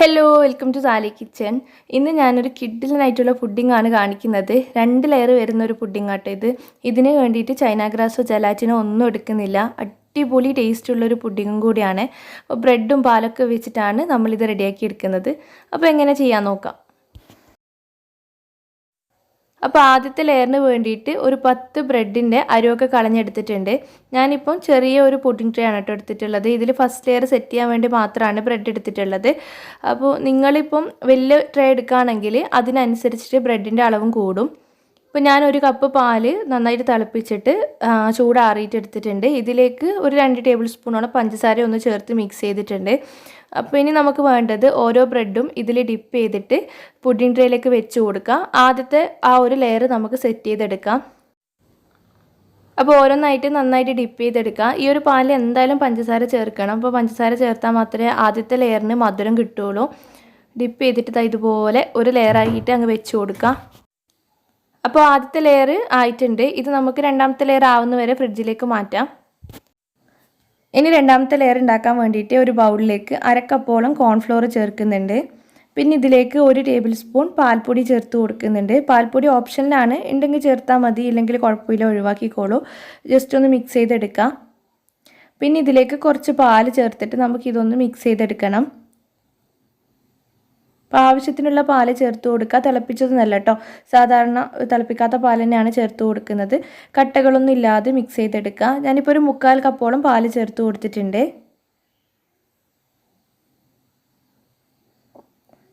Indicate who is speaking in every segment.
Speaker 1: Hello welcome to Sally kitchen. ഇന്ന് ഞാനൊരു കിഡിലിനായിട്ടുള്ള pudding ആണ് കാണിക്കുന്നത്. 2 ലെയർ വരുന്ന ഒരു പുഡിംഗ് ആട്ടോ ഇത്. ഇതിന് വേണ്ടിയിട്ട് ചൈന ഗ്രാസോ ജലാറ്റിനോ ഒന്നും എടുക്കുന്നില്ല. അടിപൊളി ടേസ്റ്റുള്ളൊരു പുഡിങ്ങും കൂടിയാണ്. ബ്രെഡും പാലൊക്കെ വെച്ചിട്ടാണ് നമ്മളിത് റെഡിയാക്കി എടുക്കുന്നത്. അപ്പോൾ എങ്ങനെ ചെയ്യാൻ നോക്കാം. അപ്പോൾ ആദ്യത്തെ ലെയറിന് വേണ്ടിയിട്ട് ഒരു 10 ബ്രെഡിൻ്റെ അരിയൊക്കെ കളഞ്ഞെടുത്തിട്ടുണ്ട്. ഞാനിപ്പം ചെറിയ ഒരു പുഡിംഗ് ട്രേ ആണ് കേട്ടോ എടുത്തിട്ടുള്ളത്. ഇതിൽ ഫസ്റ്റ് ലെയർ സെറ്റ് ചെയ്യാൻ വേണ്ടി മാത്രമാണ് ബ്രെഡ് എടുത്തിട്ടുള്ളത്. അപ്പോൾ നിങ്ങളിപ്പം വലിയ ട്രേ എടുക്കുകയാണെങ്കിൽ അതിനനുസരിച്ചിട്ട് ബ്രെഡിൻ്റെ അളവും കൂടും. ഇപ്പോൾ ഞാൻ ഒരു കപ്പ് പാല് നന്നായിട്ട് തിളപ്പിച്ചിട്ട് ചൂടാറിയിട്ട് എടുത്തിട്ടുണ്ട്. ഇതിലേക്ക് ഒരു 2 ടേബിൾ സ്പൂണോളം പഞ്ചസാര ഒന്ന് ചേർത്ത് മിക്സ് ചെയ്തിട്ടുണ്ട്. അപ്പോൾ ഇനി നമുക്ക് വേണ്ടത് ഓരോ ബ്രെഡും ഇതിൽ ഡിപ്പ് ചെയ്തിട്ട് പുഡിംഗ് ട്രേയിലേക്ക് വെച്ച് കൊടുക്കാം. ആദ്യത്തെ ആ ഒരു ലെയർ നമുക്ക് സെറ്റ് ചെയ്തെടുക്കാം. അപ്പോൾ ഓരോന്നായിട്ട് നന്നായിട്ട് ഡിപ്പ് ചെയ്തെടുക്കാം. ഈ ഒരു പാലിൽ എന്തായാലും പഞ്ചസാര ചേർക്കണം. അപ്പോൾ പഞ്ചസാര ചേർത്താൽ മാത്രമേ ആദ്യത്തെ ലെയറിന് മധുരം കിട്ടുള്ളൂ. ഡിപ്പ് ചെയ്തിട്ട് ഇതുപോലെ ഒരു ലെയറായിട്ട് അങ്ങ് വെച്ച് കൊടുക്കാം. അപ്പോൾ ആദ്യത്തെ ലെയർ ആയിട്ടുണ്ട്. ഇത് നമുക്ക് രണ്ടാമത്തെ ലെയർ ആവുന്ന വരെ ഫ്രിഡ്ജിലേക്ക് മാറ്റാം. ഇനി രണ്ടാമത്തെ ലെയർ ഉണ്ടാക്കാൻ വേണ്ടിയിട്ട് ഒരു ബൗളിലേക്ക് 1/2 കപ്പോളം കോൺഫ്ലോർ ചേർക്കുന്നുണ്ട്. പിന്നെ ഇതിലേക്ക് 1 ടേബിൾ സ്പൂൺ പാൽപ്പൊടി ചേർത്ത് കൊടുക്കുന്നുണ്ട്. പാൽപ്പൊടി ഓപ്ഷനിലാണ്, ഉണ്ടെങ്കിൽ ചേർത്താൽ മതി, ഇല്ലെങ്കിൽ കുഴപ്പമില്ല, ഒഴിവാക്കിക്കോളൂ. ജസ്റ്റ് ഒന്ന് മിക്സ് ചെയ്തെടുക്കാം. പിന്നെ ഇതിലേക്ക് കുറച്ച് പാല് ചേർത്തിട്ട് നമുക്കിതൊന്ന് മിക്സ് ചെയ്തെടുക്കണം. അപ്പോൾ ആവശ്യത്തിനുള്ള പാല് ചേർത്ത് കൊടുക്കുക. തിളപ്പിച്ചതൊന്നല്ല കേട്ടോ, സാധാരണ തിളപ്പിക്കാത്ത പാൽ തന്നെയാണ് ചേർത്ത് കൊടുക്കുന്നത്. കട്ടകളൊന്നും ഇല്ലാതെ മിക്സ് ചെയ്തെടുക്കുക. ഞാനിപ്പോൾ ഒരു 3/4 കപ്പോളം പാല് ചേർത്ത് കൊടുത്തിട്ടുണ്ട്.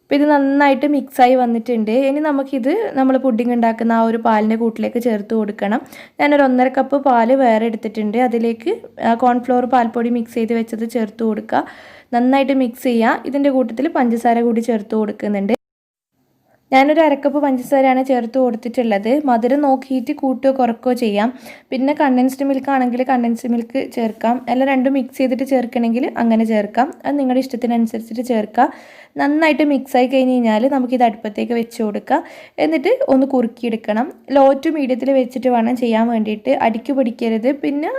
Speaker 1: അപ്പോൾ ഇത് നന്നായിട്ട് മിക്സായി വന്നിട്ടുണ്ട്. ഇനി നമുക്കിത് നമ്മൾ പുഡിംഗ് ഉണ്ടാക്കുന്ന ആ ഒരു പാലിൻ്റെ കൂട്ടിലേക്ക് ചേർത്ത് കൊടുക്കണം. ഞാനൊരു 1/2 കപ്പ് പാല് വേറെ എടുത്തിട്ടുണ്ട്. അതിലേക്ക് കോൺഫ്ലോർ പാൽപ്പൊടി മിക്സ് ചെയ്ത് വെച്ചത് ചേർത്ത് കൊടുക്കുക. നന്നായിട്ട് മിക്സ് ചെയ്യുക. ഇതിൻ്റെ കൂട്ടത്തിൽ പഞ്ചസാര കൂടി ചേർത്ത് കൊടുക്കുന്നുണ്ട്. ഞാനൊരു 1/2 കപ്പ് പഞ്ചസാരയാണ് ചേർത്ത് കൊടുത്തിട്ടുള്ളത്. മധുരം നോക്കിയിട്ട് കൂട്ടുകയോ കുറക്കുകയോ ചെയ്യാം. പിന്നെ കണ്ടൻസ്ഡ് മിൽക്ക് ആണെങ്കിൽ കണ്ടൻസ്ഡ് മിൽക്ക് ചേർക്കാം. എല്ലാം രണ്ടും മിക്സ് ചെയ്തിട്ട് ചേർക്കണമെങ്കിൽ അങ്ങനെ ചേർക്കാം. അത് നിങ്ങളുടെ ഇഷ്ടത്തിനനുസരിച്ചിട്ട് ചേർക്കാം. നന്നായിട്ട് മിക്സായി കഴിഞ്ഞ് കഴിഞ്ഞാൽ നമുക്കിത് അടുപ്പത്തേക്ക് വെച്ച് കൊടുക്കാം. എന്നിട്ട് ഒന്ന് കുറുക്കിയെടുക്കണം. ലോ ടു മീഡിയത്തിൽ വെച്ചിട്ട് വേണം ചെയ്യാൻ വേണ്ടിയിട്ട്. അടിക്ക് പിടിക്കരുത്, പിന്നെ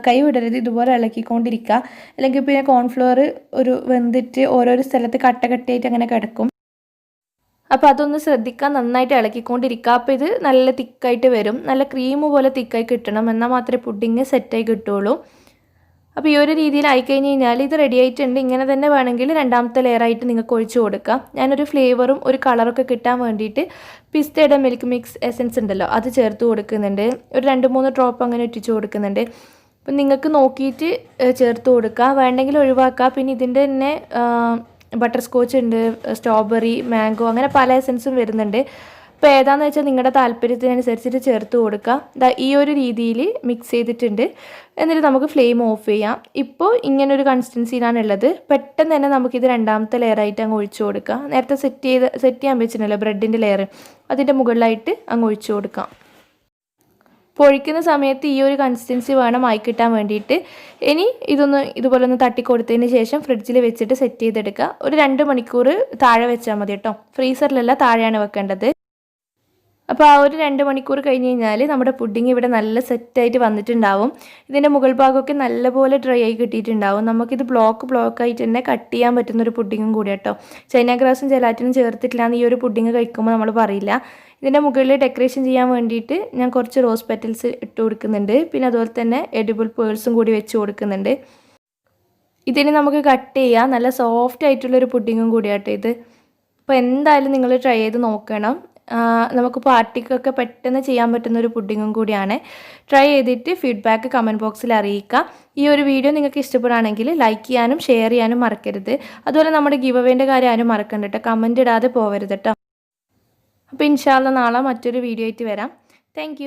Speaker 1: കൈ വിടരുത്. ഇതുപോലെ ഇളക്കിക്കൊണ്ടിരിക്കുക. അല്ലെങ്കിൽ പിന്നെ കോൺഫ്ലവർ ഒരു വെന്തിട്ട് ഓരോരോ സ്ഥലത്ത് കട്ടയായിട്ട് അങ്ങനെ കിടക്കും. അപ്പോൾ അതൊന്ന് ശ്രദ്ധിക്കാൻ, നന്നായിട്ട് ഇളക്കിക്കൊണ്ടിരിക്കുക. അപ്പോൾ ഇത് നല്ല തിക്കായിട്ട് വരും. നല്ല ക്രീം പോലെ തിക്കായി കിട്ടണം, എന്നാൽ മാത്രമേ പുഡിങ് സെറ്റായി കിട്ടുള്ളൂ. അപ്പോൾ ഈ ഒരു രീതിയിൽ ആയിക്കഴിഞ്ഞ് കഴിഞ്ഞാൽ ഇത് റെഡി ആയിട്ടുണ്ട്. ഇങ്ങനെ തന്നെ വേണമെങ്കിൽ രണ്ടാമത്തെ ലെയറായിട്ട് നിങ്ങൾക്ക് ഒഴിച്ച് കൊടുക്കാം. ഞാനൊരു ഫ്ലേവറും ഒരു കളറൊക്കെ കിട്ടാൻ വേണ്ടിയിട്ട് പിസ്തയുടെ മിൽക്ക് മിക്സ് എസൻസ് ഉണ്ടല്ലോ, അത് ചേർത്ത് കൊടുക്കുന്നുണ്ട്. ഒരു 2-3 ഡ്രോപ്പ് അങ്ങനെ ഇട്ടിച്ച് കൊടുക്കുന്നുണ്ട്. അപ്പം നിങ്ങൾക്ക് നോക്കിയിട്ട് ചേർത്ത് കൊടുക്കുക, വേണ്ടെങ്കിൽ ഒഴിവാക്കുക. പിന്നെ ഇതിൻ്റെ തന്നെ ബട്ടർ സ്കോച്ച് ഉണ്ട്, സ്ട്രോബെറി, മാംഗോ, അങ്ങനെ പല എസൻസും വരുന്നുണ്ട്. അപ്പോൾ ഏതാണെന്ന് വെച്ചാൽ നിങ്ങളുടെ താല്പര്യത്തിനനുസരിച്ചിട്ട് ചേർത്ത് കൊടുക്കുക. ഈ ഒരു രീതിയിൽ മിക്സ് ചെയ്തിട്ടുണ്ട്. എന്നിട്ട് നമുക്ക് ഫ്ലെയിം ഓഫ് ചെയ്യാം. ഇപ്പോൾ ഇങ്ങനൊരു കൺസിസ്റ്റൻസിയിലാണ് ഉള്ളത്. പെട്ടെന്ന് തന്നെ നമുക്കിത് രണ്ടാമത്തെ ലെയറായിട്ട് അങ്ങ് ഒഴിച്ചു കൊടുക്കാം. നേരത്തെ സെറ്റ് ചെയ്യാൻ വെച്ചിട്ടുണ്ടല്ലോ ബ്രെഡിൻ്റെ ലെയർ, അതിൻ്റെ മുകളിലായിട്ട് അങ്ങ് ഒഴിച്ചു കൊടുക്കാം. പൊഴിക്കുന്ന സമയത്ത് ഈ ഒരു കൺസിസ്റ്റൻസി വേണം ആയി കിട്ടാൻ വേണ്ടിയിട്ട്. ഇനി ഇതുപോലെ ഒന്ന് തട്ടിക്കൊടുത്തതിന് ശേഷം ഫ്രിഡ്ജിൽ വെച്ചിട്ട് സെറ്റ് ചെയ്തെടുക്കുക. ഒരു 2 മണിക്കൂർ താഴെ വെച്ചാൽ മതി കേട്ടോ. ഫ്രീസറിലല്ല, താഴെയാണ് വെക്കേണ്ടത്. അപ്പോൾ ആ ഒരു 2 മണിക്കൂർ കഴിഞ്ഞ് കഴിഞ്ഞാൽ നമ്മുടെ പുഡിംഗ് ഇവിടെ നല്ല സെറ്റായിട്ട് വന്നിട്ടുണ്ടാവും. ഇതിൻ്റെ മുകൾ ഭാഗമൊക്കെ നല്ലപോലെ ഡ്രൈ ആയി കിട്ടിയിട്ടുണ്ടാവും. നമുക്കിത് ബ്ലോക്കായിട്ട് തന്നെ കട്ട് ചെയ്യാൻ പറ്റുന്നൊരു പുഡിങ്ങും കൂടി കേട്ടോ. ചൈന ഗ്രാസും ജലാറ്റിനും ചേർത്തിട്ടില്ല എന്ന് ഈ ഒരു പുഡിങ് കഴിക്കുമ്പോൾ നമ്മൾ പറയില്ല. ഇതിൻ്റെ മുകളിൽ ഡെക്കറേഷൻ ചെയ്യാൻ വേണ്ടിയിട്ട് ഞാൻ കുറച്ച് റോസ് പെറ്റൽസ് ഇട്ട് കൊടുക്കുന്നുണ്ട്. പിന്നെ അതുപോലെ തന്നെ എഡിബിൾ പേൾസും കൂടി വെച്ച് കൊടുക്കുന്നുണ്ട്. ഇതിന് നമുക്ക് കട്ട് ചെയ്യാം. നല്ല സോഫ്റ്റ് ആയിട്ടുള്ളൊരു പുഡിങ്ങും കൂടിയാട്ടോ ഇത്. അപ്പോൾ എന്തായാലും നിങ്ങൾ ട്രൈ ചെയ്ത് നോക്കണം. നമുക്ക് പാർട്ടിക്കൊക്കെ പെട്ടെന്ന് ചെയ്യാൻ പറ്റുന്നൊരു പുഡിങ്ങും കൂടിയാണ്. ട്രൈ ചെയ്തിട്ട് ഫീഡ്ബാക്ക് കമൻറ്റ് ബോക്സിൽ അറിയിക്കുക. ഈ ഒരു വീഡിയോ നിങ്ങൾക്ക് ഇഷ്ടപ്പെടുകയാണെങ്കിൽ ലൈക്ക് ചെയ്യാനും ഷെയർ ചെയ്യാനും മറക്കരുത്. അതുപോലെ നമ്മുടെ ഗിവ് അവേൻ്റെ കാര്യം ആരും മറക്കണ്ട കേട്ടോ. കമൻറ്റ് ഇടാതെ പോകരുത് കേട്ടോ. അപ്പോൾ ഇൻഷാ അല്ലാഹ് നാളെ മറ്റൊരു വീഡിയോ ആയിട്ട് വരാം. താങ്ക്